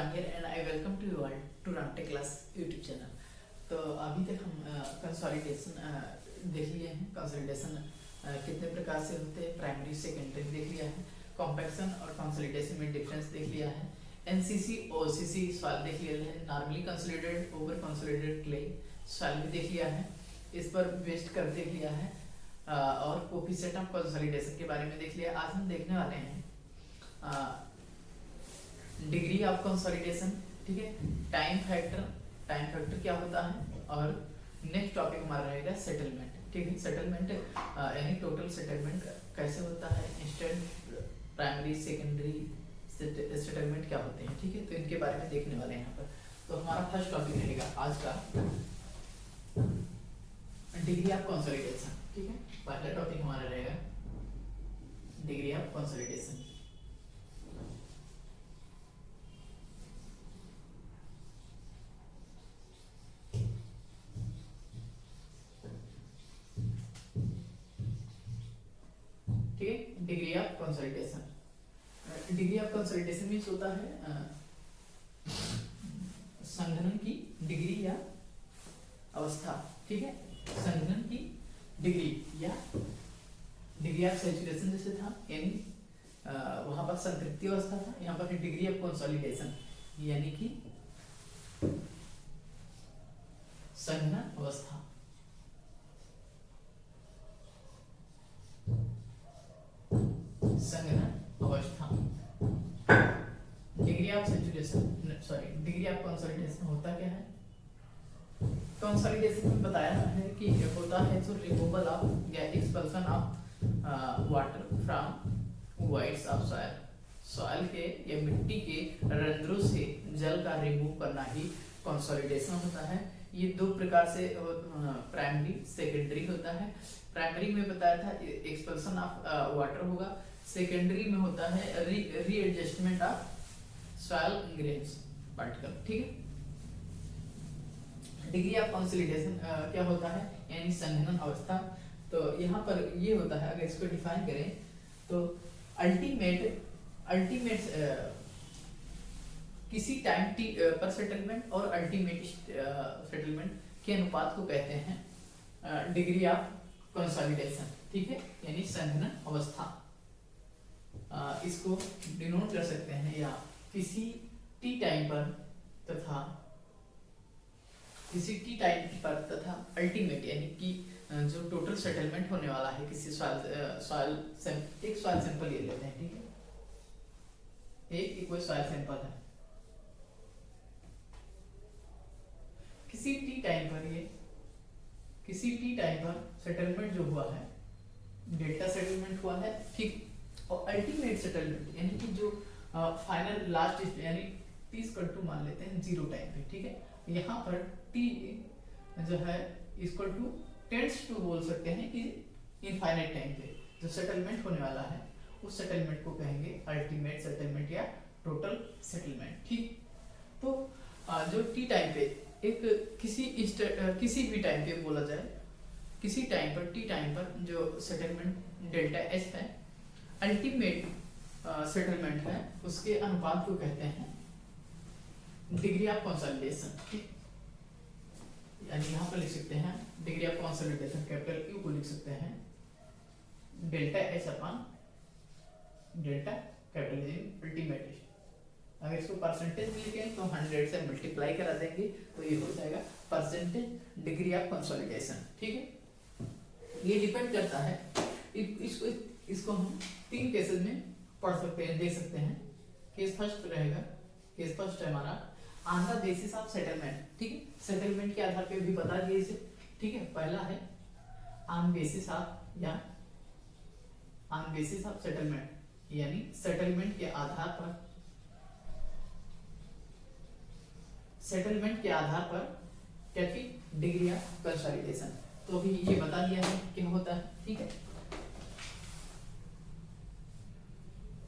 Jahangir and I welcome to you all to Ramtech Class YouTube channel। तो अभी तक हम कंसोलिडेशन देख लिए हैं। कंसोलिडेशन कितने प्रकार से होते हैं, प्राइमरी सेकेंडरी देख लिया है, कॉम्पैक्शन और कंसोलिडेशन में डिफरेंस देख लिया है, एनसीसी ओसीसी सॉइल देख लिया है, normally consolidated over consolidated clay soil भी देख लिया है, इस पर वेस्ट कर देख लिया है और कोफिशिएंट ऑफ कंसोलिडेशन के बारे में देख लिया। आज हम देखने वाले हैं डिग्री ऑफ कंसोलिडेशन, ठीक है, टाइम फैक्टर क्या होता है, और नेक्स्ट टॉपिक हमारा रहेगा सेटलमेंट, ठीक है। सेटलमेंट यानी टोटल सेटलमेंट कैसे होता है, इंस्टेंट, प्राइमरी, सेकेंडरी सेटलमेंट क्या होते हैं, ठीक है। तो इनके बारे में देखने वाले हैं यहाँ पर। तो हमारा फर्स्ट टॉपिक रहेगा आज का डिग्री ऑफ कंसोलिडेशन, ठीक है। पहला टॉपिक हमारा रहेगा degree of consolidation. Degree of consolidation, degree of consolidation means होता है संघनन की डिग्री या अवस्था, ठीक है। संघनन की डिग्री या डिग्री ऑफ सैचुरेशन जैसे था, यानी वहां पर संतृप्ति अवस्था था, यहाँ पर डिग्री ऑफ कंसोलिडेशन यानी कि संघनन अवस्था। संघनन अवस्था degree of saturation degree of consolidation होता क्या है। कंसोलिडेशन में बताया है कि होता है जो रिमूवल ऑफ या expulsion of water from voids of soil, soil के या मिट्टी के रंध्रों से जल का रिमूव करना ही कंसोलिडेशन होता है। ये दो प्रकार से प्राइमरी सेकेंडरी होता है। प्राइमरी में बताया था एक्सपल्शन ऑफ वाटर होगा, सेकेंडरी में होता है readjustment of soil grains particle, ठीक है। डिग्री ऑफ कंसोलिडेशन क्या होता है, यानी संघनन अवस्था। तो यहाँ पर ये होता है, अगर इसको डिफाइन करें तो अल्टीमेट किसी टाइम टी पर सेटलमेंट और अल्टीमेट सेटलमेंट के अनुपात को कहते हैं डिग्री ऑफ कंसोलिडेशन, ठीक है, यानी संघनन अवस्था। इसको डिनोट कर सकते हैं या किसी टी टाइम पर तथा किसी टी टाइम पर तथा अल्टीमेट यानी कि जो टोटल सेटलमेंट होने वाला है किसी एक सॉइल सैंपल ले लेते हैं, ठीक है। एक कोई सॉइल सैंपल है, किसी टी टाइम पर सेटलमेंट जो हुआ है, डेल्टा सेटलमेंट हुआ है, ठीक। और अल्टीमेट सेटलमेंट यानी कि जो फाइनल लास्ट यानी T मान लेते हैं 0 टाइम पे, ठीक है। यहाँ पर T जो है इक्वल टू टेंड्स टू बोल सकते हैं कि इनफाइनाइट टाइम पे जो सेटलमेंट होने वाला है उस सेटलमेंट को कहेंगे अल्टीमेट सेटलमेंट या टोटल सेटलमेंट, ठीक। तो जो टी टाइम पे एक किसी भी टाइम पे बोला जाए, किसी टाइम पर टी टाइम पर जो सेटलमेंट डेल्टा एच है, अल्टीमेट सेटलमेंट है, उसके अनुपात को कहते हैं डिग्री ऑफ कंसोलिडेशन, ठीक। यानी यहाँ पर लिख सकते हैं degree of consolidation capital you को लिख सकते हैं delta H upon delta capital ultimate. अगर इसको परसेंटेज में लिखें तो 100 से मल्टीप्लाई करा देंगे तो ये हो जाएगा परसेंटेज डिग्री ऑफ कंसोलिडेशन, ठीक है। ये डिपेंड करता है, इसको हम 3 केसेस में पढ़ सकते हैं, देख सकते हैं। केस फर्स्ट रहेगा, केस फर्स्ट है हमारा on the basis of settlement, ठीक है। सेटलमेंट के आधार पे भी बता दिए इसे, ठीक है। पहला है ऑन बेसिस ऑफ या ऑन बेसिस ऑफ सेटलमेंट, यानी सेटलमेंट के आधार पर, सेटलमेंट के आधार पर क्या की डिग्री ऑफ कंसोलिडेशन। तो अभी ये बता दिया है क्या होता है, ठीक है।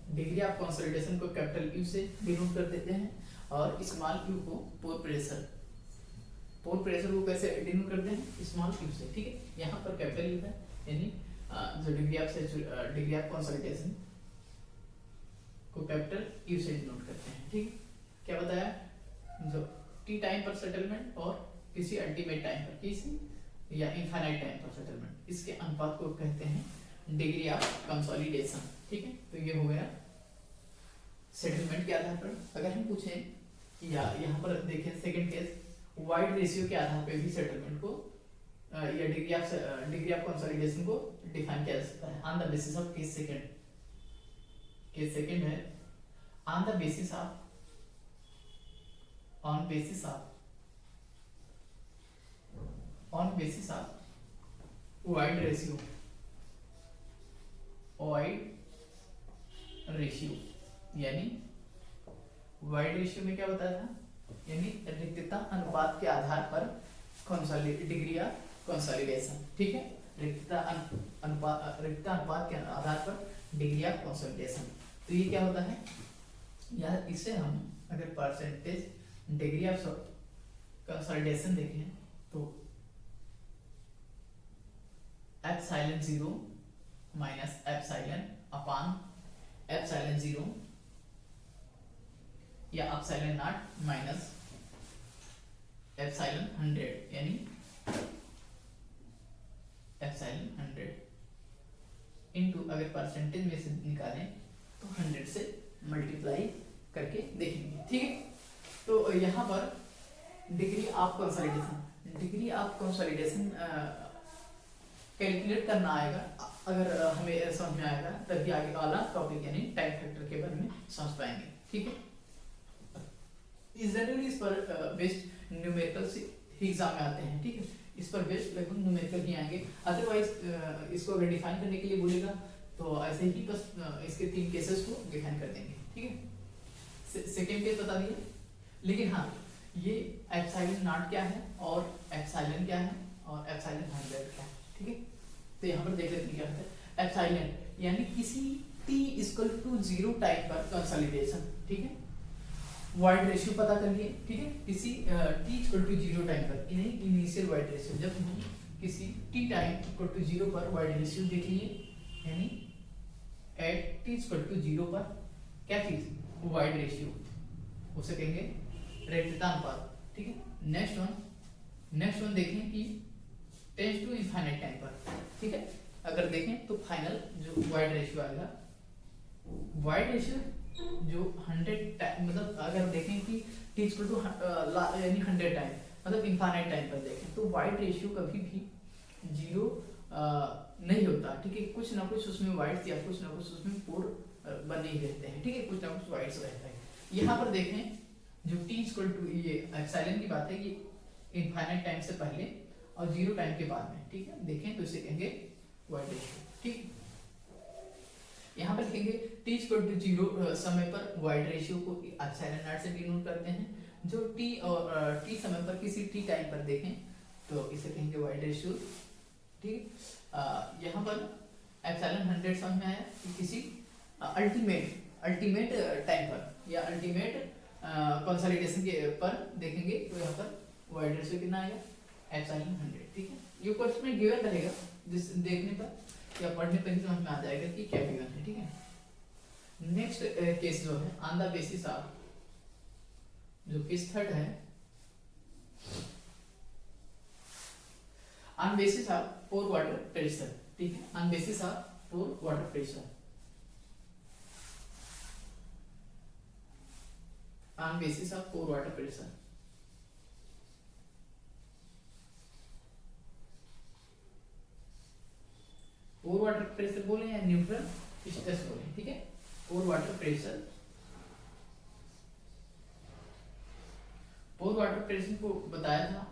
डिग्री ऑफ कंसोलिडेशन को कैपिटल यू से डिनोट कर देते हैं और स्मॉल यू को पोर प्रेशर को कैसे डिनोट करते हैं, स्मॉल यू से, ठीक है। यहाँ पर कैपिटल यू है, यानी जो डिग्री ऑफ कंसोलिडेशन को कैपिटल यू से डिनोट करते हैं, ठीक है। क्या बताया, जो टी टाइम पर सेटलमेंट और किसी अल्टीमेट टाइम पर, किसी या इनफाइनाइट टाइम पर सेटलमेंट, इसके अनुपात को कहते हैं डिग्री ऑफ कंसोलिडेशन। ठीक है, तो ये हो गया सेटलमेंट के आधार पर। अगर हम पूछें या यहाँ पर देखें सेकंड केस, वाइड रेशियो के आधार पर भी सेटलमेंट को या डिग्री ऑफ कंसोलिडेशन को डिफाइन किया जा सकता है on the basis of case second. Case second है on the basis of void ratio, यानी वाइड रेशियो में क्या बताया था, यानी रिक्तता अनुपात के आधार पर डिग्री ऑफ कंसोलिडेशन। ठीक है, रिक्तता अनुपात के आधार पर डिग्री ऑफ कंसोलिडेशन। तो ये क्या होता है, या इससे हम अगर परसेंटेज डिग्री ऑफ कंसोलिडेशन देखें तो एप्सिलॉन 0 माइनस एप्सिलॉन अपान एप्सिलॉन 0 या एप्सिलॉन नॉट माइनस एप्सिलॉन 100, यानी एप्सिलॉन 100 इनटू, अगर परसेंटेज में से निकालें तो 100 से मल्टीप्लाई करके देखेंगे। ठीक है, तो यहाँ पर डिग्री ऑफ कंसोलिडेशन कैलकुलेट करना आएगा, अगर हमें समझ में आएगा तभी आगे वाला टॉपिक यानी टाइम फैक्टर के बारे में समझ पाएंगे। ठीक है, जनरली इस पर बेस्ड न्यूमेरिकल से ही एग्जाम में आते हैं। ठीक है, इस पर बेस्ड लगभग न्यूमेरिकल ही आएंगे, अदरवाइज इसको अगर डिफाइन करने के लिए बोलेगा तो ऐसे ही बस इसके 3 केसेस को डिफाइन कर देंगे। ठीक है, सेकेंड केस बता दिए, लेकिन हाँ ये एप्सिलॉन नॉट क्या है और एप्सिलॉन क्या है और एप्सिलॉन 100 क्या है। ठीक है, तो यहाँ पर देख लेते हैं क्या होता है एप्सिलॉन, यानी किसी t = 0 टाइम पर कंसोलिडेशन। ठीक है, वाइड रेशियो पता कर लिए। ठीक है, किसी t = 0 टाइम पर, इनिशियल वाइड रेशियो, जब हम किसी t टाइम = 0 पर वाइड रेशियो देख लिए, यानी एट t = 0 पर क्या चीज, वाइड रेशियो, उसे कहेंगे रिक्तता अनुपात। ठीक है, नेक्स्ट वन देखें कि टेंड्स टू इनफाइनाइट टाइम पर। ठीक है, अगर देखें तो फाइनल जो वाइड रेशियो आएगा, वाइड रेशियो जो 100 मतलब अगर देखें कि t = यानी 100 टाइम मतलब इनफाइनाइट टाइम पर देखें तो वाइड रेशियो कभी भी 0 नहीं होता। ठीक है, कुछ ना कुछ उसमें वाइड्स या कुछ ना कुछ उसमें पोर बने ही रहते हैं। ठीक है, कुछ ना कुछ वाइड्स रहता है। यहाँ पर देखें जो t = ये एप्सिलॉन की बात है, ये इनफाइनाइट टाइम से पहले और 0 टाइम के बाद में। ठीक है, देखें तो इसे कहेंगे वाइड रेशियो। ठीक, यहाँ पर लिखेंगे t = 0 समय पर वाइड रेशियो को एप्सिलॉन नॉट से डिनोट करते हैं। जो t और t समय पर किसी t टाइम पर देखें तो इसे कहेंगे वाइड रेशियो। ठीक, यहाँ पर एप्सिलॉन 100 समझ में आया कि किसी अल्टीमेट टाइम पर या अल्टीमेट कंसोलिडेशन के पर देखेंगे तो यहाँ पर वाइड रेशियो कितना आएगा, एप्सिलॉन 100। ठीक है, ये क्वेश्चन में गिवन रहेगा, जिस देखने पर या पढ़ने पर ही समझ में आ जाएगा कि क्या गिवन है। ठीक है, नेक्स्ट केस जो है ऑन द बेसिस ऑफ, जो केस थर्ड है, on basis of pore water pressure. ठीक है, on basis of pore water pressure, on basis of pore water pressure. Pore water pressure बोले या न्यूट्रल स्ट्रेस बोले। ठीक है, pore water pressure, pore water pressure को बताया था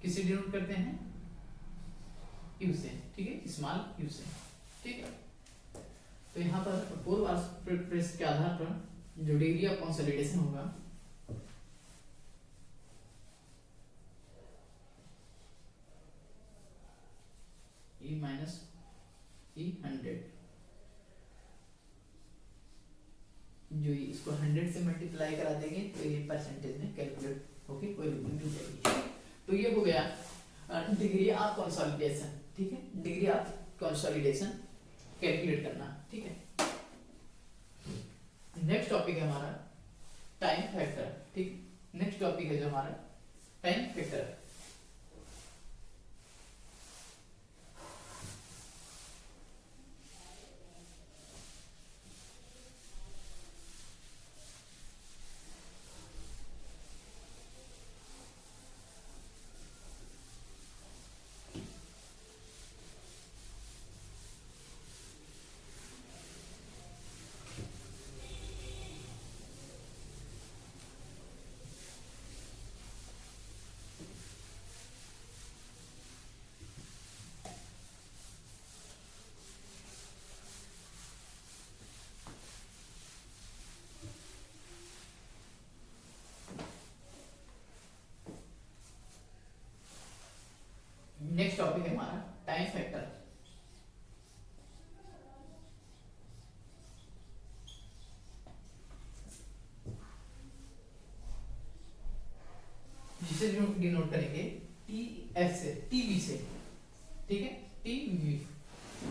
किसे डिनोट करते हैं, यू से। ठीक है, स्मॉल यू से। ठीक है, तो यहाँ पर पोर वाटर प्रेशर के आधार पर जो डिग्री ऑफ कंसोलिडेशन होगा E - E100, जो इसको 100 से मल्टीप्लाई करा देंगे तो ये परसेंटेज में कैलकुलेट होके कोई वैल्यू मिल जाएगी। तो ये हो गया डिग्री ऑफ कंसोलिडेशन। ठीक है, डिग्री ऑफ कंसोलिडेशन कैलकुलेट करना। ठीक है, नेक्स्ट टॉपिक है हमारा टाइम फैक्टर। ठीक, नेक्स्ट टॉपिक है जो हमारा टाइम फैक्टर। नेक्स्ट टॉपिक है हमारा टाइम फैक्टर। जिसे डिनोट करेंगे टी एफ से, टीवी से। ठीक है, टीवी,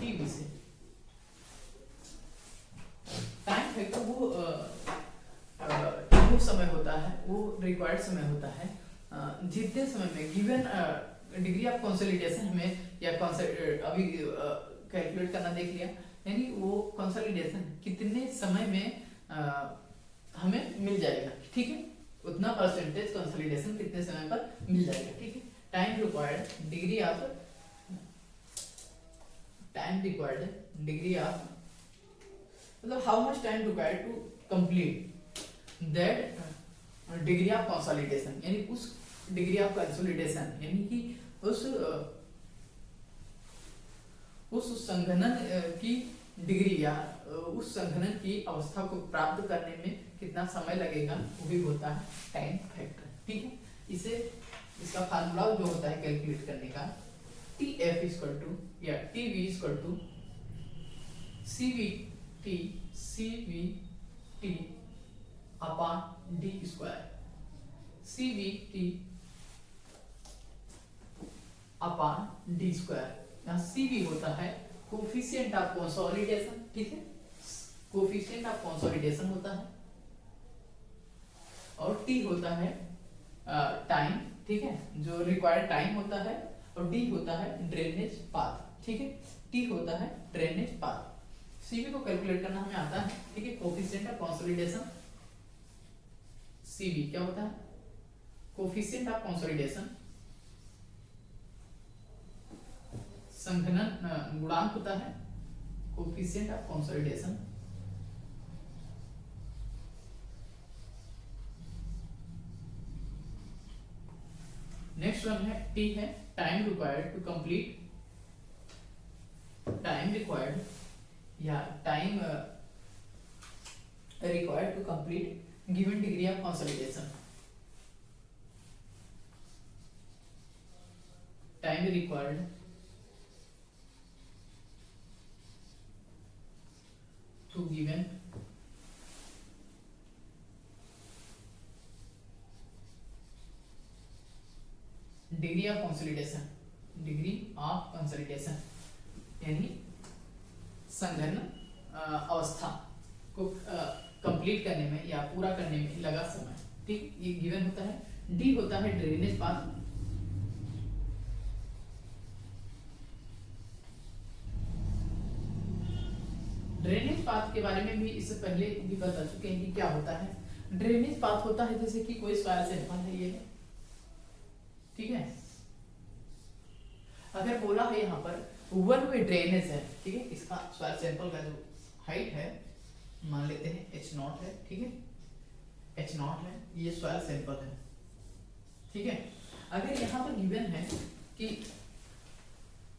टीवी से। टाइम फैक्टर वो समय होता है, वो रिक्वायर्ड समय होता है जितने समय में गिवन डिग्री ऑफ कंसोलिडेशन हमें या अभी कैलकुलेट करना देख लिया, यानी वो कंसोलिडेशन कितने समय में हमें मिल जाएगा। ठीक है, उतना परसेंटेज कंसोलिडेशन कितने समय पर मिल जाएगा। ठीक है, time required degree of, time required degree of, मतलब how much time required to complete that degree of consolidation, यानी उस डिग्री ऑफ कंसोलिडेशन, यानी कि उस संघनन की डिग्री या उस संघनन की अवस्था को प्राप्त करने में कितना समय लगेगा, वो भी होता है टाइम फैक्टर। ठीक है, इसे इसका फार्मूला जो होता है कैलकुलेट करने का, टी एफ इक्वल टू या T V equal to C V T upon D square. C V T upon D square. यहाँ सी वी होता है कोफिशिएंट ऑफ कंसोलिडेशन। ठीक है, कोफिशिएंट ऑफ कंसोलिडेशन होता है, और टी होता है टाइम। ठीक है, जो रिक्वायर्ड टाइम होता है, और डी होता है ड्रेनेज पाथ। ठीक है, टी होता है ड्रेनेज पाथ। सीवी को कैलकुलेट करना हमें आता है। ठीक है, कोफिशिएंट ऑफ कंसोलिडेशन, सीवी क्या होता है, कोफिशिएंट ऑफ कंसोलिडेशन, संघनन गुणांक होता है, coefficient of consolidation. Next one है टी है time required to complete, time required या time required to complete given degree of consolidation. Time required to given degree of consolidation, degree of consolidation यानी संघनन अवस्था को कंप्लीट करने में या पूरा करने में लगा समय। ठीक, ये गिवन होता है। डी होता है ड्रेनेज पाथ, ड्रेनेज पाथ के बारे में भी इससे पहले भी बता चुके हैं कि क्या होता है। ड्रेनेज पाथ होता है जैसे कि कोई सॉइल सैंपल है ये, ठीक है, अगर बोला है यहाँ पर वन वे ड्रेनेज है। ठीक है, इसका सॉइल सैंपल का जो हाइट है मान लेते हैं h0 है। ठीक है, h0 है, ये सॉइल सैंपल है। ठीक है, अगर यहाँ पर गिवन है कि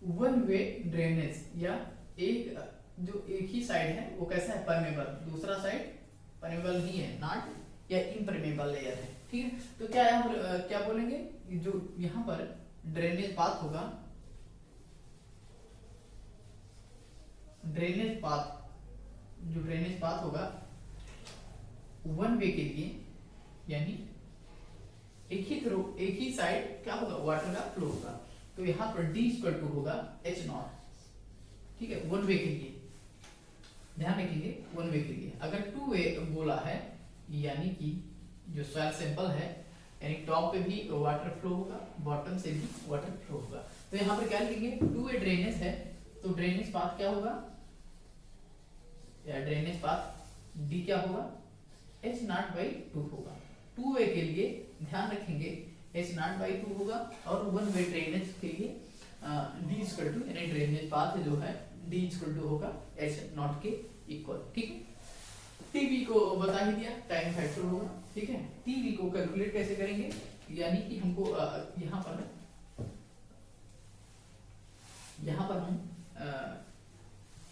वन वे ड्रेनेज या एक जो एक ही साइड है वो कैसा है, परमेबल, दूसरा साइड परमेबल नहीं है, नॉट या इम्परमेबल लेयर है। ठीक है, तो क्या बोलेंगे, जो यहाँ पर ड्रेनेज पाथ होगा, ड्रेनेज पाथ, जो ड्रेनेज पाथ होगा वन वे के लिए, यानी एक ही साइड क्या होगा, वाटर का फ्लो होगा। तो यहाँ पर D इक्वल टू होगा h0। ठीक है, वन वे के लिए ध्यान रखेंगे, वन वे के लिए। अगर टू वे बोला है यानी कि जो सॉइल सैंपल है यानी टॉप पे भी वाटर फ्लो होगा, बॉटम से भी वाटर फ्लो होगा। तो यहाँ पर क्या लिखेंगे, टू ए ड्रेनेज है तो ड्रेनेज पाथ क्या होगा, या ड्रेनेज पाथ डी क्या होगा, H0/2 होगा। टू वे के लिए ध्यान रखेंगे H0/2 होगा, और वन वे ड्रेनेज के लिए D इक्वल टू यानी ड्रेनेज पाथ जो है D इक्वल टू होगा H0 के इक्वल। ठीक है, टीवी को बता ही दिया, टाइम फैक्टर होगा। ठीक है, टीवी को कैलकुलेट कैसे करेंगे, यानी कि हमको यहाँ पर हम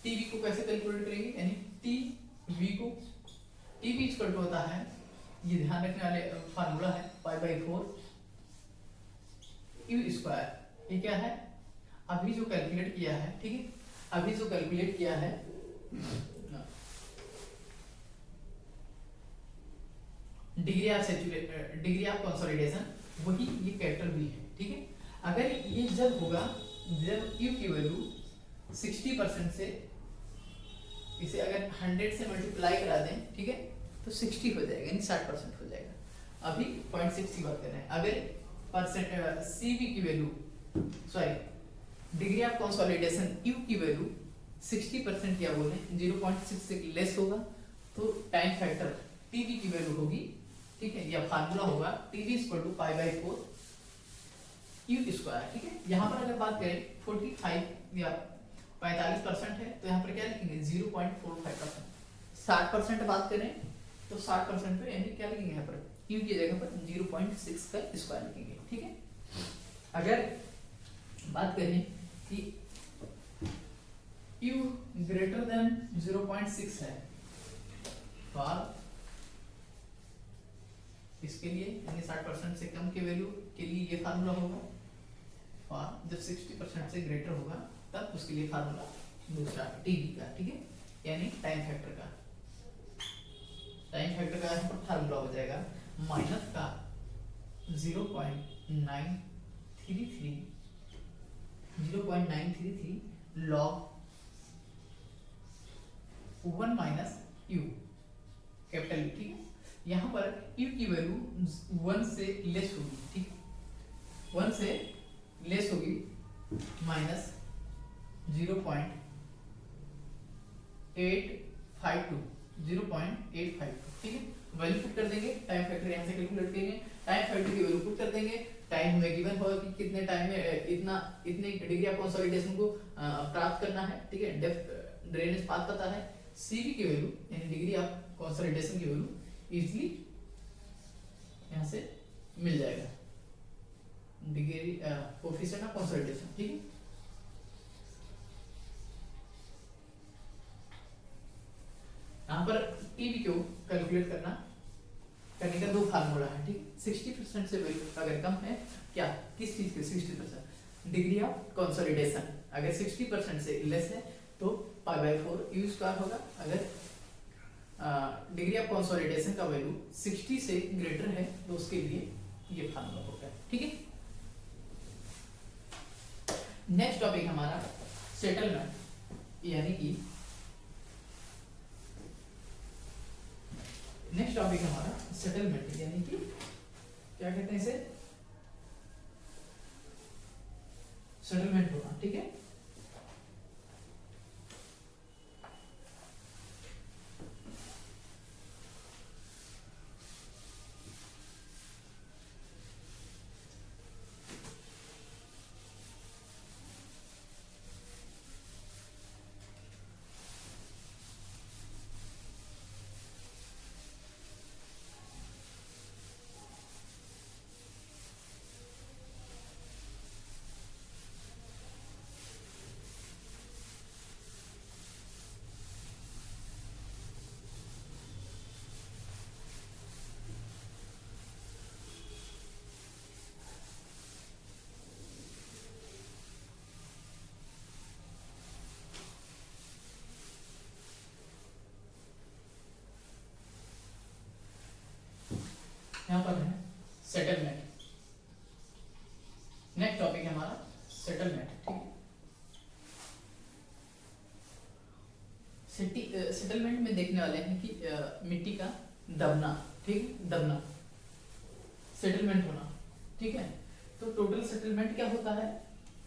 टीवी को कैसे कैलकुलेट करेंगे, यानी टीवी को टीवी इक्वल टू होता है, ये ध्यान रखने वाले फार्मूला है π/4 U स्क्वायर। ये क्या है, अभी जो कैलकुलेट किया है, ठीक है, अभी जो कैलकुलेट किया है डिग्री ऑफ कंसोलिडेशन, वही ये कैपिटल बी है। ठीक है, अगर ये जब होगा जब U की वैल्यू 60% से, इसे अगर 100 से मल्टीप्लाई करा दें, ठीक है, तो 60 हो जाएगा, यानी 60% हो जाएगा। अभी 0.6 की बात कर रहे हैं। अगर परसेंट CV की value, sorry degree of consolidation U की वैल्यू 60% या बोले 0.6 से लेस होगा, तो टाइम फैक्टर TV की वैल्यू होगी, ठीक है, या फार्मूला होगा TV = π/4 U स्क्वायर। ठीक है, यहाँ पर अगर बात करें 45 या 45% है, तो यहाँ पर क्या लिखेंगे 0.45%। 60% बात करें तो 60% पे यानी क्या लिखेंगे, यहाँ पर U की जगह पर 0.6 का स्क्वायर लिखेंगे। ठीक है, अगर बात करें कि U ग्रेटर देन 0.6 है, फॉर इसके लिए यानी 60% से कम के वैल्यू के लिए ये फार्मूला होगा, और जब 60% से ग्रेटर होगा तब उसके लिए फार्मूला दूसरा टीवी का। ठीक है, यानी टाइम फैक्टर का यहाँ पर फार्मूला हो जाएगा माइनस का 0.933 log 1 माइनस U कैपिटल। ठीक है, यहाँ पर U की वैल्यू 1 से लेस होगी, ठीक, 1 से लेस होगी, माइनस 0.852, ठीक है, वैल्यू पुट कर देंगे, टाइम फैक्टर यहाँ से कैलकुलेट करेंगे, टाइम फैक्टर की वैल्यू पुट कर देंगे, टाइम हमें गिवन होगा कि कितने टाइम में इतने डिग्री ऑफ कंसोलिडेशन को प्राप्त करना है। ठीक है, डेप्थ ड्रेनेज पाथ पता है, CV की वैल्यू यानी डिग्री ऑफ कंसोलिडेशन की वैल्यू इजीली यहाँ से मिल जाएगा, डिग्री कोएफिशिएंट ऑफ कंसोलिडेशन। ठीक है, यहाँ पर टीवी को कैलकुलेट करने का दो फार्मूला है। ठीक, 60% से वैल्यू अगर कम है, क्या किस चीज के 60% डिग्री ऑफ कंसोलिडेशन, अगर 60% से लेस है तो π/4 U स्क्वायर होगा। अगर डिग्री ऑफ कंसोलिडेशन का वैल्यू 60 से ग्रेटर है तो उसके लिए ये फार्मूला होगा। ठीक है, नेक्स्ट टॉपिक हमारा सेटलमेंट, यानी कि नेक्स्ट टॉपिक हमारा सेटलमेंट, यानी कि क्या कहते हैं इसे, सेटलमेंट होना। ठीक है, यहाँ पर है सेटलमेंट, नेक्स्ट टॉपिक है हमारा सेटलमेंट। ठीक, सेटलमेंट में देखने वाले हैं कि मिट्टी का दबना, ठीक, दबना सेटलमेंट होना, ठीक है। तो टोटल सेटलमेंट क्या होता है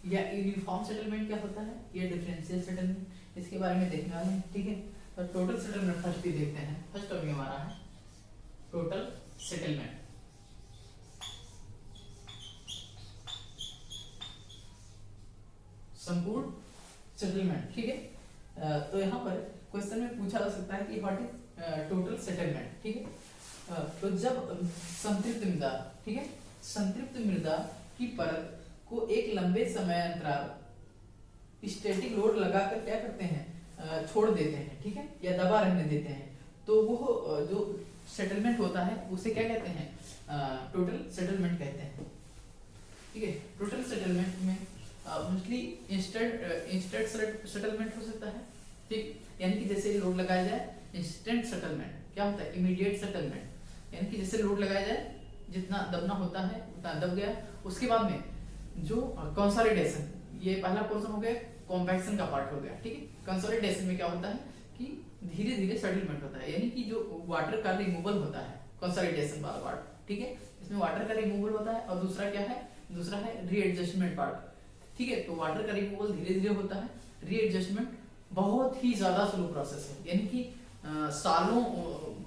या यूनिफॉर्म सेटलमेंट क्या होता है या डिफरेंशियल सेटलमेंट, इसके बारे में देखने वाले हैं, ठीक है। तो टोटल सेटलमेंट फर्स्ट ही देखते हैं। फर्स्ट टॉपिक हमारा है टोटल सेटलमेंट। संपूर्ण सेटलमेंट, ठीक है। तो यहाँ पर क्वेश्चन में पूछा जा सकता है कि व्हाट इज टोटल सेटलमेंट, ठीक है। तो जब संतृप्त मृदा, ठीक है, संतृप्त मृदा की परत को एक लंबे समय अंतराल स्टैटिक लोड लगाकर क्या करते हैं, छोड़ देते हैं, ठीक है, या दबा रहने देते हैं, तो वो जो सेटलमेंट होता है उसे क्या कहते हैं, टोटल सेटलमेंट कहते हैं, ठीक है। टोटल सेटलमेंट में मोस्टली इंस्टेंट सेटलमेंट हो सकता है, ठीक, यानी कि जैसे लोड लगाया जाए। इंस्टेंट सेटलमेंट क्या होता है, इमीडिएट सेटलमेंट, यानी कि जैसे लोड लगाया जाए, जितना दबना होता है उतना दब गया। उसके बाद में जो कंसोलिडेशन, ये पहला पोर्शन हो गया, कॉम्पैक्शन का पार्ट हो गया, ठीक है। कंसोलिडेशन में क्या होता है कि धीरे धीरे सेटलमेंट होता है, यानी कि जो वाटर का रिमूवल होता है, कंसोलिडेशन वाला पार्ट, ठीक है, इसमें वाटर का रिमूवल होता है। और दूसरा क्या है, दूसरा है रीएडजस्टमेंट पार्ट, ठीक है। तो वाटर का रिमूवल धीरे धीरे होता है, रीएडजस्टमेंट बहुत ही ज्यादा स्लो प्रोसेस है, यानी कि सालों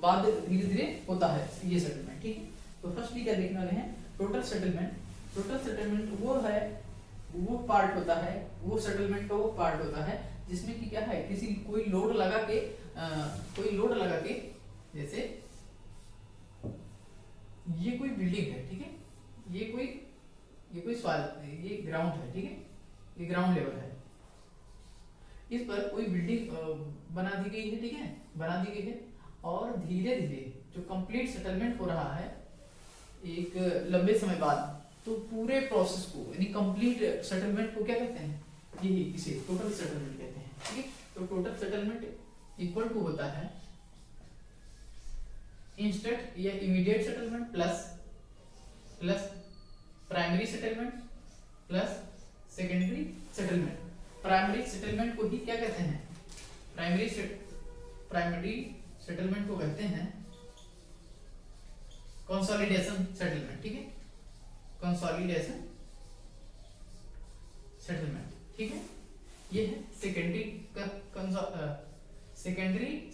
बाद धीरे धीरे होता है ये सेटलमेंट, ठीक है। तो फर्स्टली क्या देखने वाले हैं, टोटल सेटलमेंट। टोटल सेटलमेंट वो है, वो पार्ट होता है, वो सेटलमेंट का वो पार्ट होता है जिसमें कि क्या है, किसी कोई लोड लगा के जैसे ये कोई बिल्डिंग है, ठीक है, ये कोई सॉइल, ये ग्राउंड है, ठीक है, ये ग्राउंड लेवल है। इस पर कोई बिल्डिंग बना दी गई है, ठीक है, बना दी गई है, और धीरे धीरे जो कंप्लीट सेटलमेंट हो रहा है एक लंबे समय बाद, तो पूरे प्रोसेस को यानी कंप्लीट सेटलमेंट को क्या कहते हैं, यही इसे टोटल सेटलमेंट कहते हैं, ठीक है। तो टोटल सेटलमेंट इक्वल टू होता है इंस्टेंट या immediate settlement plus primary settlement plus secondary settlement. Primary settlement को ही क्या कहते हैं, प्राइमरी सेटलमेंट को कहते हैं कंसोलिडेशन सेटलमेंट, ठीक है, कंसोलिडेशन सेटलमेंट, ठीक है। ये है सेकेंडरी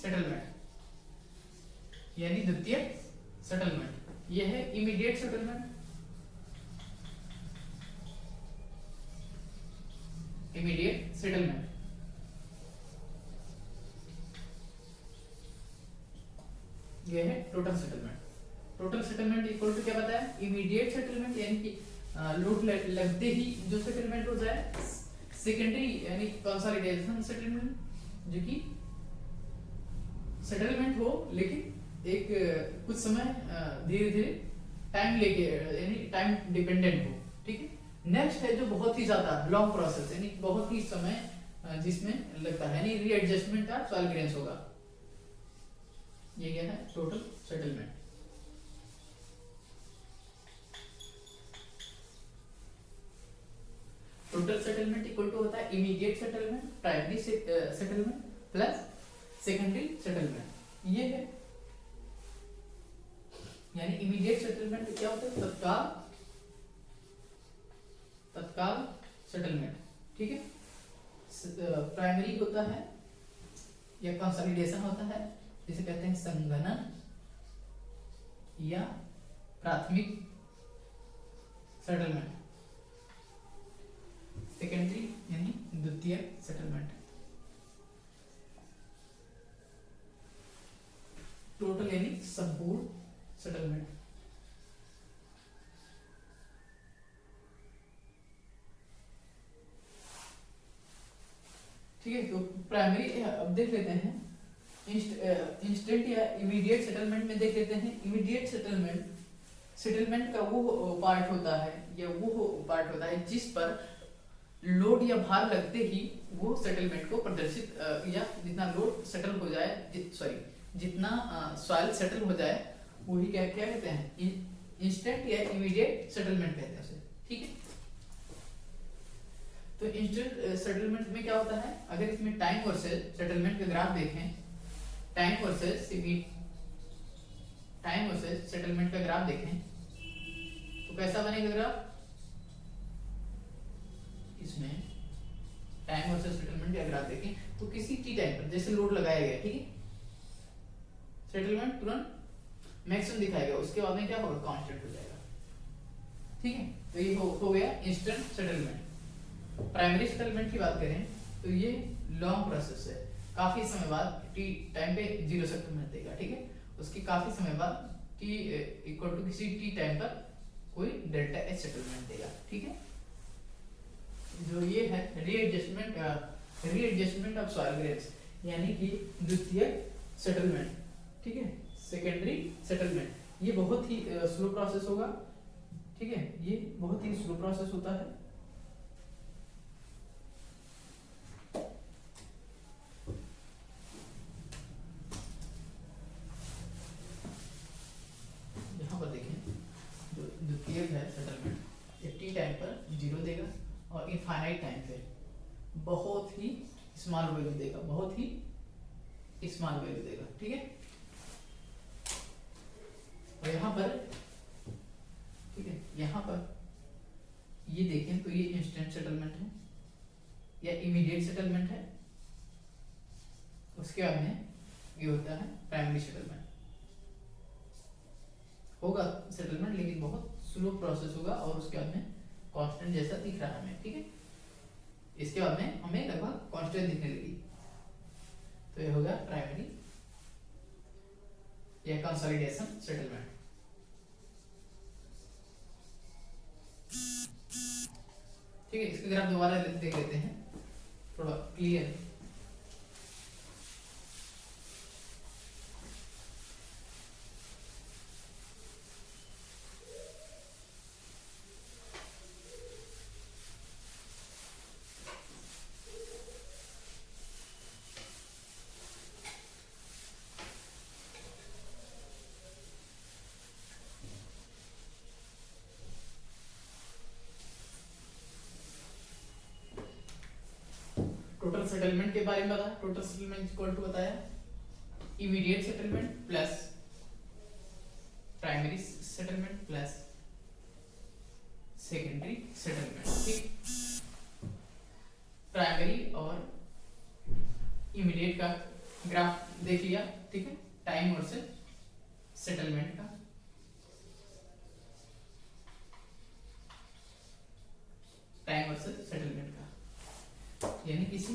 सेटलमेंट यानी द्वितीय सेटलमेंट। ये है इमीडिएट सेटलमेंट, इमीडिएट सेटलमेंट। ये है total settlement. Total settlement equal to क्या बताया, इमीडिएट सेटलमेंट यानी कि लोड लगते ही जो सेटलमेंट हो जाए, सेकेंडरी यानी कंसोलिडेशन सेटलमेंट, जो कि सेटलमेंट हो लेकिन एक कुछ समय धीरे धीरे टाइम लेके यानी टाइम डिपेंडेंट हो, ठीक है। नेक्स्ट है जो बहुत ही ज्यादा लॉन्ग प्रोसेस यानी बहुत ही समय जिसमें लगता है, यानी रीएडजस्टमेंट का सॉइल क्लियरेंस होगा। ये क्या है, total settlement. Total settlement equal to होता है immediate settlement, primary settlement plus secondary settlement. ये है यानी इमीडिएट सेटलमेंट क्या होता है, तत्काल सेटलमेंट, ठीक है। प्राइमरी होता है या कंसोलिडेशन होता है, जिसे कहते हैं संघनन या प्राथमिक सेटलमेंट। सेकेंडरी यानी द्वितीय सेटलमेंट। टोटल यानी संपूर्ण सेटलमेंट। ठीक है, तो प्राइमरी अब देख लेते हैं, इंस्टेंट या इमीडिएट सेटलमेंट में देख लेते हैं। इमीडिएट सेटलमेंट का वो पार्ट होता है या वो पार्ट होता है जिस पर लोड या भार लगते ही वो सेटलमेंट को प्रदर्शित या जितना लोड सेटल हो जाए, जितना सॉइल सेटल हो जाए, वही क्या कहते हैं, इंस्टेंट या इमीडिएट सेटलमेंट कहते हैं उसे, ठीक है। तो इंस्टेंट सेटलमेंट में क्या होता है, अगर इसमें टाइम वर्सेस सेटलमेंट का ग्राफ देखें, टाइम वर्सेस सेटलमेंट का ग्राफ देखें, तो कैसा बनेगा ग्राफ, इसमें टाइम वर्सेस सेटलमेंट का ग्राफ देखें तो किसी टी टाइम पर जैसे लोड लगाया गया, ठीक है, सेटलमेंट तुरंत मैक्सिमम दिखाएगा, उसके बाद में क्या होगा, कांस्टेंट हो जाएगा, ठीक है। तो ये हो गया इंस्टेंट सेटलमेंट। प्राइमरी सेटलमेंट की बात करें तो ये लॉन्ग प्रोसेस है, काफी समय बाद टी टाइम पे जीरो सेटलमेंट देगा, ठीक है। उसके काफी समय बाद टी इक्वल टू किसी टी टाइम पर कोई डेल्टा एच सेटलमेंट देगा, ठीक है। जो ये है रीएडजस्टमेंट ऑफ सॉइल ग्रेव्स, यानी कि द्वितीयक सेटलमेंट, ठीक है, सेकेंडरी सेटलमेंट, ये बहुत ही स्लो प्रोसेस होगा, ठीक है, ये बहुत ही स्लो प्रोसेस होता है। यहाँ पर देखें जो द्वितीयक है सेटलमेंट, ये टी टाइम पर जीरो देगा और इनफाइनाइट टाइम पे बहुत ही स्मॉल वैल्यू देगा, बहुत ही स्मॉल वैल्यू देगा, ठीक है। और यहाँ पर, ठीक है, यहाँ पर ये देखें तो ये इंस्टेंट सेटलमेंट है या इमीडिएट सेटलमेंट है। उसके बाद में ये होता है प्राइमरी सेटलमेंट, होगा सेटलमेंट लेकिन बहुत स्लो प्रोसेस होगा और उसके बाद में कांस्टेंट जैसा दिख रहा है हमें, ठीक है। इसके बाद में हमें लगभग कांस्टेंट दिखने लगी, तो ये होगा प्राइमरी या कंसोलिडेशन सेटलमेंट। ठीक है, इसके ग्राफ दोबारा देख लेते हैं थोड़ा क्लियर। टोटल सेटलमेंट के बारे में बताया, टोटल सेटलमेंट इक्वल टू बताया immediate settlement plus primary settlement plus secondary settlement, ठीक। प्राइमरी और इमीडिएट का ग्राफ देख लिया, ठीक है, टाइम वर्सेस सेटलमेंट का। टाइम वर्सेस सेटलमेंट का यानी किसी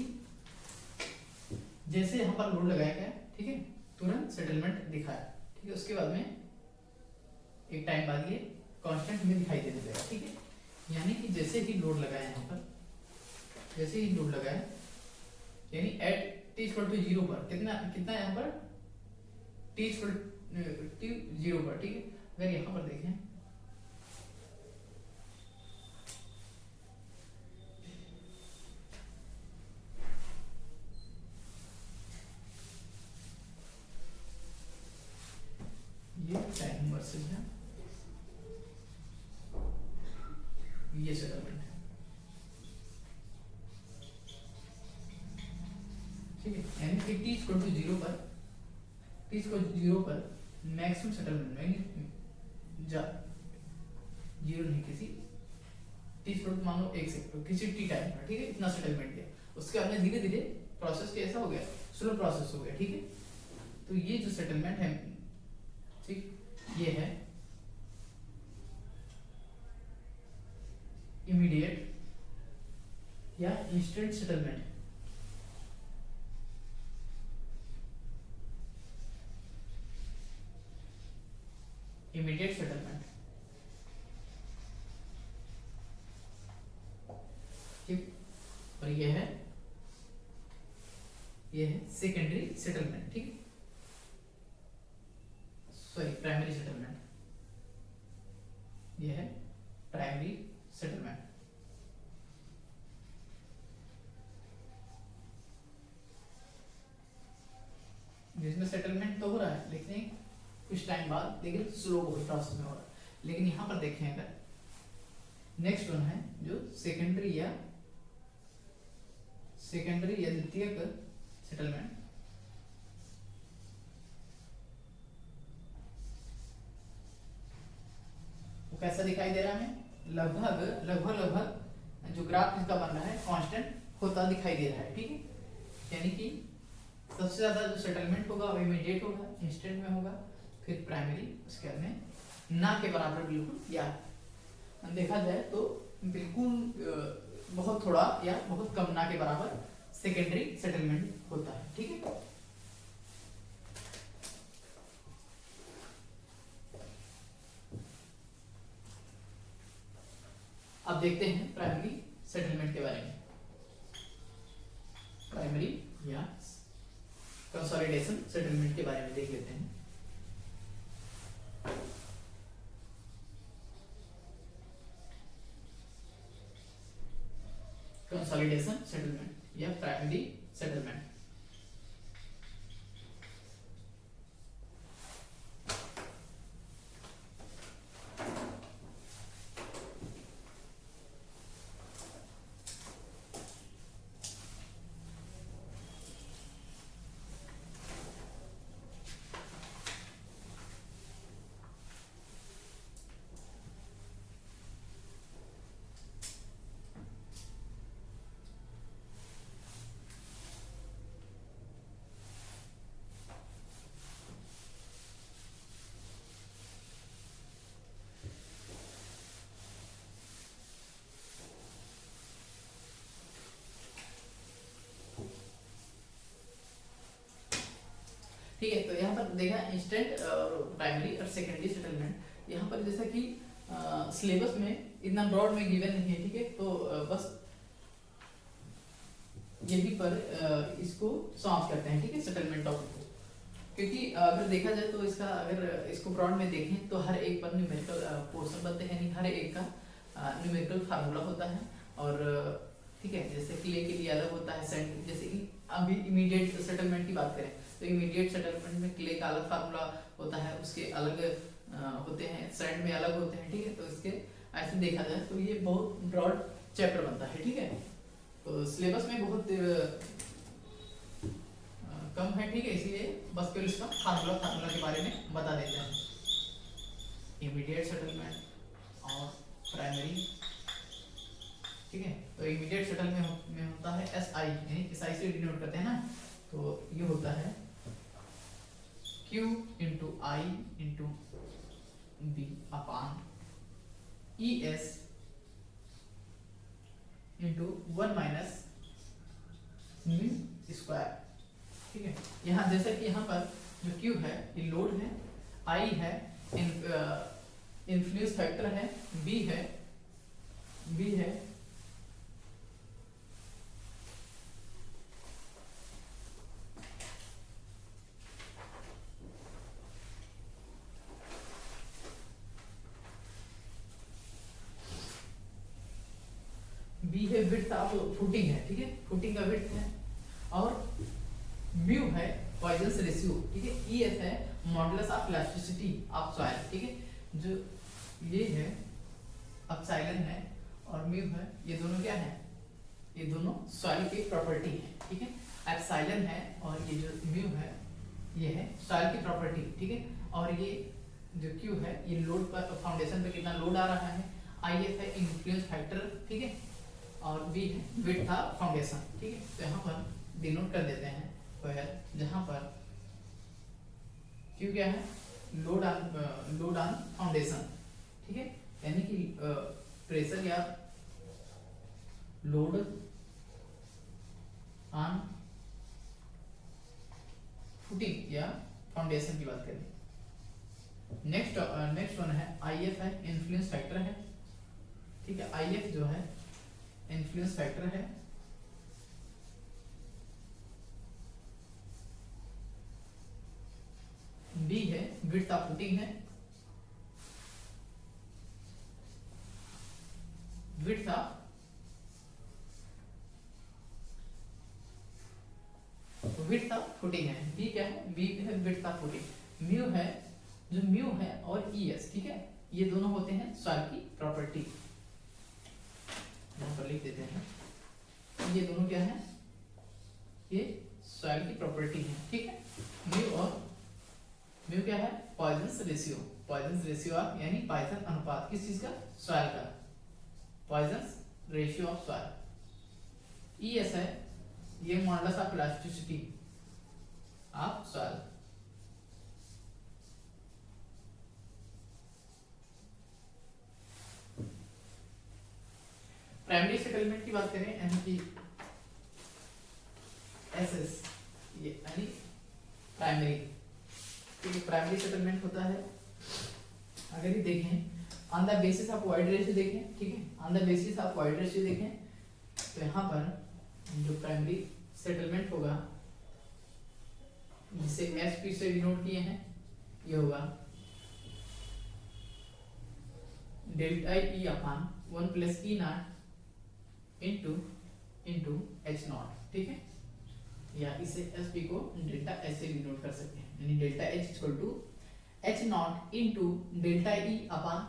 जैसे यहाँ पर लोड लगाया गया, ठीक है, तुरंत सेटलमेंट दिखाया, ठीक है। उसके बाद में एक टाइम बाद ये कांस्टेंट में दिखाई देने लगा, ठीक है। यानी कि जैसे ही लोड लगाया यहाँ पर, जैसे ही लोड लगाया यानी at T equal to zero पर कितना कितना यहाँ पर टी इक्वल टू जीरो पर, ठीक है। अगर यहाँ पर देखें ये टाइम वर्सेस है, ये सेटलमेंट है, ठीक है। यानी कि टी इक्वल टू जीरो पर, टी इक्वल टू जीरो पर मैक्सिमम सेटलमेंट में जीरो नहीं, किसी टी इक्वल टू मान लो 1 सेकंड किसी टी टाइम पर, ठीक है, इतना सेटलमेंट किया, उसके बाद में धीरे धीरे प्रोसेस कैसा हो गया, स्लो प्रोसेस हो गया, ठीक है। तो ये जो सेटलमेंट है, ठीक, ये है इमीडिएट या इंस्टेंट सेटलमेंट। इमीडिएट सेटलमेंट, ठीक। और ये है सेकेंडरी सेटलमेंट, ठीक, सॉरी प्राइमरी सेटलमेंट, ये है प्राइमरी सेटलमेंट। जिसमें सेटलमेंट तो हो रहा है लेकिन कुछ टाइम बाद, लेकिन स्लो बहुत प्रोसेस में हो रहा है। लेकिन यहाँ पर देखें अगर नेक्स्ट वन है जो सेकेंडरी या द्वितीयक सेटलमेंट, कैसा दिखाई दे रहा है, लगभग लगभग लगभग जो ग्राफ इसका बन रहा है कांस्टेंट होता दिखाई दे रहा है, ठीक है। यानी कि सबसे ज्यादा जो सेटलमेंट होगा वो इमीडिएट होगा, इंस्टेंट में होगा, फिर प्राइमरी उसके बाद में ना के बराबर बिल्कुल या देखा जाए तो बिल्कुल बहुत थोड़ा या बहुत कम ना के बराबर सेकेंडरी सेटलमेंट होता है, ठीक है। अब देखते हैं प्राइमरी सेटलमेंट के बारे में। प्राइमरी या कंसोलिडेशन सेटलमेंट के बारे में देख लेते हैं। कंसोलिडेशन सेटलमेंट या प्राइमरी सेटलमेंट। ठीक है, तो यहाँ पर देखा इंस्टेंट और प्राइमरी और सेकेंडरी सेटलमेंट। यहाँ पर जैसा कि सिलेबस में इतना ब्रॉड में गिवन नहीं है, ठीक है, तो बस यही पर इसको सॉल्व करते हैं, ठीक है, सेटलमेंट टॉपिक को। क्योंकि अगर देखा जाए तो इसका अगर इसको ब्रॉड में देखें तो हर एक पर न्यूमेरिकल पोर्शन बनते हैं, नहीं हर एक का न्यूमेरिकल फार्मूला होता है। और ठीक है, जैसे क्ले के लिए अलग होता है सेंट, जैसे कि अभी इमीडिएट सेटलमेंट की बात करें तो इमीडिएट सेटलमेंट में क्ले का अलग फार्मूला होता है, उसके अलग होते हैं, सैंड में अलग होते हैं, ठीक है। तो इसके ऐसे देखा जाए तो ये बहुत ब्रॉड चैप्टर बनता है, ठीक है। तो सिलेबस में बहुत कम है, ठीक है, इसलिए बस केवल इसका फार्मूला के बारे में बता देते हैं। इमीडिएट सेटलमेंट और प्राइमरी, ठीक है। तो इमीडिएट सेटलमेंट में होता है SI, यानी SI से डिनोट करते हैं ना, तो ये होता है Q into I into B upon ES into 1 minus mu square, ठीक है। यहाँ जैसे कि यहाँ पर जो Q है ये लोड है, I है इन्फ्लुएंस फैक्टर है, B है विड्थ ऑफ फुटिंग है, ठीक है, फुटिंग का विड्थ है, और म्यू है पॉइजन्स रेशियो, ठीक है, ES है modulus of elasticity of soil, ठीक है। जो ये है एप्सिलॉन है और म्यू है, ये दोनों क्या है, ये दोनों सॉइल की प्रॉपर्टी है, ठीक है। एप्सिलॉन है और ये जो म्यू है ये है सॉइल की प्रॉपर्टी, ठीक है। और ये जो Q है ये लोड पर, फाउंडेशन पे कितना लोड आ रहा है, IF है इन्फ्लुएंस फैक्टर, ठीक है, और B है विड्थ ऑफ फाउंडेशन, ठीक है। तो यहाँ पर डिनोट कर देते हैं वेयर, जहाँ पर Q क्या है, लोड ऑन फाउंडेशन, ठीक है, यानी कि प्रेशर या लोड ऑन फुटिंग या फाउंडेशन की बात करें। नेक्स्ट वन है IF है इन्फ्लुएंस फैक्टर है, ठीक है। IF जो है इन्फ्लुएंस फैक्टर है, B है विड्थ ऑफ फुटिंग है, विड्थ ऑफ फुटिंग है, B क्या है, B है विड्थ ऑफ फुटिंग। म्यू है, जो म्यू है और ES, ठीक है, ये दोनों होते हैं सॉइल की प्रॉपर्टी, यहाँ पर लिख देते हैं, ये दोनों क्या है, ये सॉइल की प्रॉपर्टी है, ठीक है। म्यू और म्यू क्या है, Poisson ratio, Poisson ratio of यानी पॉइजन अनुपात किस चीज का, सॉइल का, Poisson ratio of soil. E S है ये models of elasticity of soil. Primary settlement की बात करें यानी कि एसएस ये यानी प्राइमरी, ठीक है, प्राइमरी सेटलमेंट होता है। अगर ये देखें on the basis of void ratio देखें, ठीक है, on the basis of void ratio देखें तो यहाँ पर जो प्राइमरी सेटलमेंट होगा जिसे एसपी से डिनोट किए हैं ये होगा delta E upon 1 plus E not into H not, ठीक है, या इसे एसपी को डेल्टा एच से डिनोट कर सकते हैं, यानी delta H equal to H not into delta E upon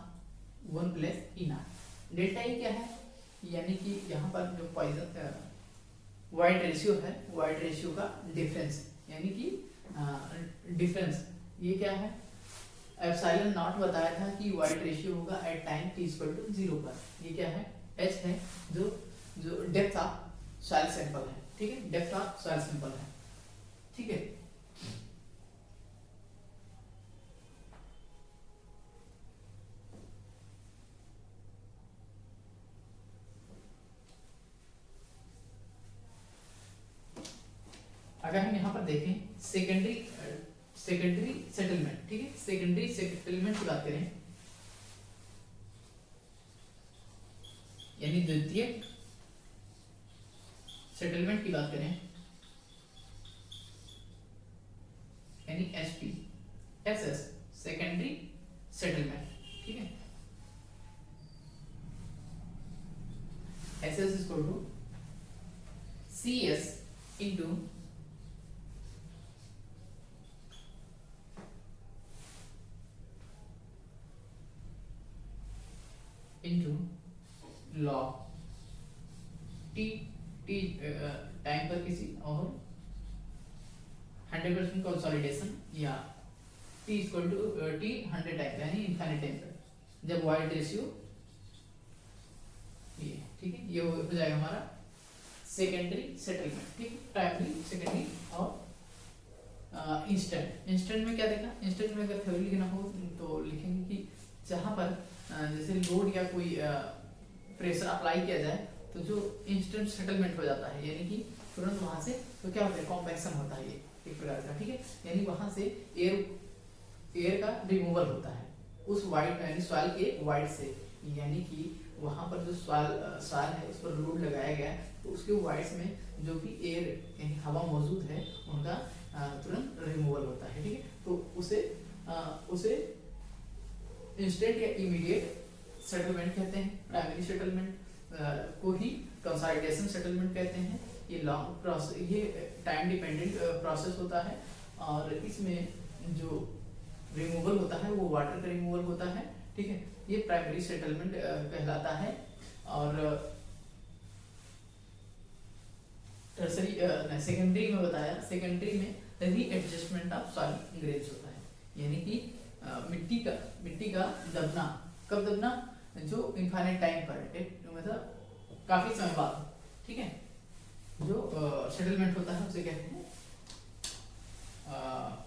1 plus E not. Delta E क्या है, यानी कि यहाँ पर जो पॉइजन वाइड रेशियो है, वाइड रेशियो का डिफरेंस, यानी कि डिफरेंस ये क्या है, एप्सिलॉन नॉट बताया था कि वाइड रेशियो होगा at time t equal to 0 पर। ये क्या है, h है जो डेप्थ ऑफ सॉइल सैंपल है, ठीक है, डेप्थ ऑफ सॉइल सैंपल है, ठीक है। अगर हम यहाँ पर देखें सेकेंडरी सेटलमेंट, ठीक है, सेकेंडरी सेटलमेंट की बात करें यानी द्वितीयक सेटलमेंट की बात करें यानी एसपी एसएस सेकेंडरी सेटलमेंट, ठीक है, SS is equal to CS into log T time पर किसी और 100% कंसोलिडेशन या T equal to T 100 time यानी इनफाइनाइट टाइम पर जब वाइड रेशियो ये, ठीक है, ये हो जाएगा हमारा सेकेंडरी सेटलमेंट, ठीक है, प्राइमरी सेकेंडरी और इंस्टेंट में क्या देखा, इंस्टेंट में अगर थ्योरी लिखना हो तो लिखेंगे कि जहां पर जैसे लोड या कोई प्रेशर अप्लाई किया जाए तो जो इंस्टेंट सेटलमेंट हो जाता है, यानी कि तुरंत वहां से तो क्या होता है, कॉम्पैक्शन होता है, ये एक प्रकार का, ठीक है, यानी वहां से एयर का रिमूवल होता है उस वाइड यानी सॉइल के वाइड से, यानी कि वहां पर जो सॉइल है उस पर लोड लगाया गया तो उसके वाइड्स में जो भी एयर यानी हवा मौजूद है उनका तुरंत रिमूवल होता है, ठीक है, तो उसे इंस्टेंट या इमीडिएट सेटलमेंट कहते हैं। प्राइमरी सेटलमेंट को ही कंसोलिडेशन सेटलमेंट कहते हैं। ये लॉन्ग प्रोसेस, ये टाइम डिपेंडेंट प्रोसेस होता है और इसमें जो रिमूवल होता है वो वाटर का रिमूवल होता है, ठीक है, ये प्राइमरी सेटलमेंट कहलाता है। और टर्सरी सेकेंडरी में बताया, सेकेंडरी में रीएडजस्टमेंट ऑफ सॉइल ग्रेन्स होता है, यानी कि मिट्टी का दबना, कब दबना, जो इनफाइनाइट टाइम पर मतलब काफी समय बाद, ठीक है, जो सेटलमेंट होता है उसे कहते हैं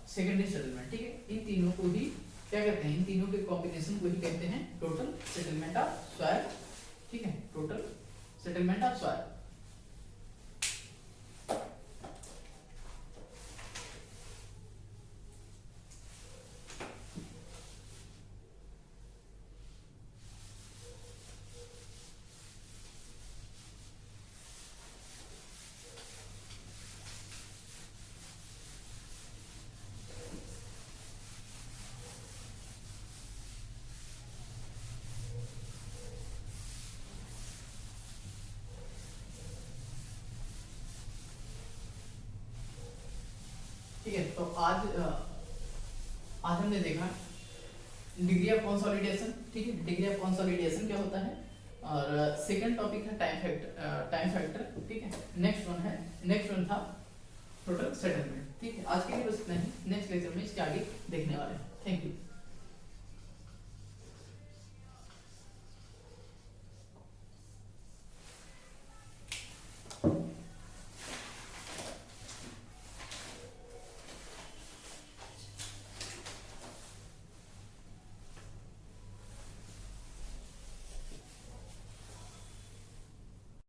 सेकेंडरी सेटलमेंट, ठीक है। इन तीनों को ही क्या कहते हैं, इन तीनों के कॉम्बिनेशन को ही कहते हैं टोटल सेटलमेंट ऑफ सॉइल, ठीक है, टोटल सेटलमेंट ऑफ सॉइल। ठीक है, तो आज हमने देखा डिग्री ऑफ कंसोलिडेशन, ठीक है, डिग्री ऑफ कंसोलिडेशन क्या होता है, और सेकंड टॉपिक है टाइम फैक्टर, ठीक है, नेक्स्ट वन था टोटल सेटलमेंट। ठीक है, आज के लिए बस इतना ही। नेक्स्ट लेक्चर में इसके आगे देखने वाले हैं। Thank you.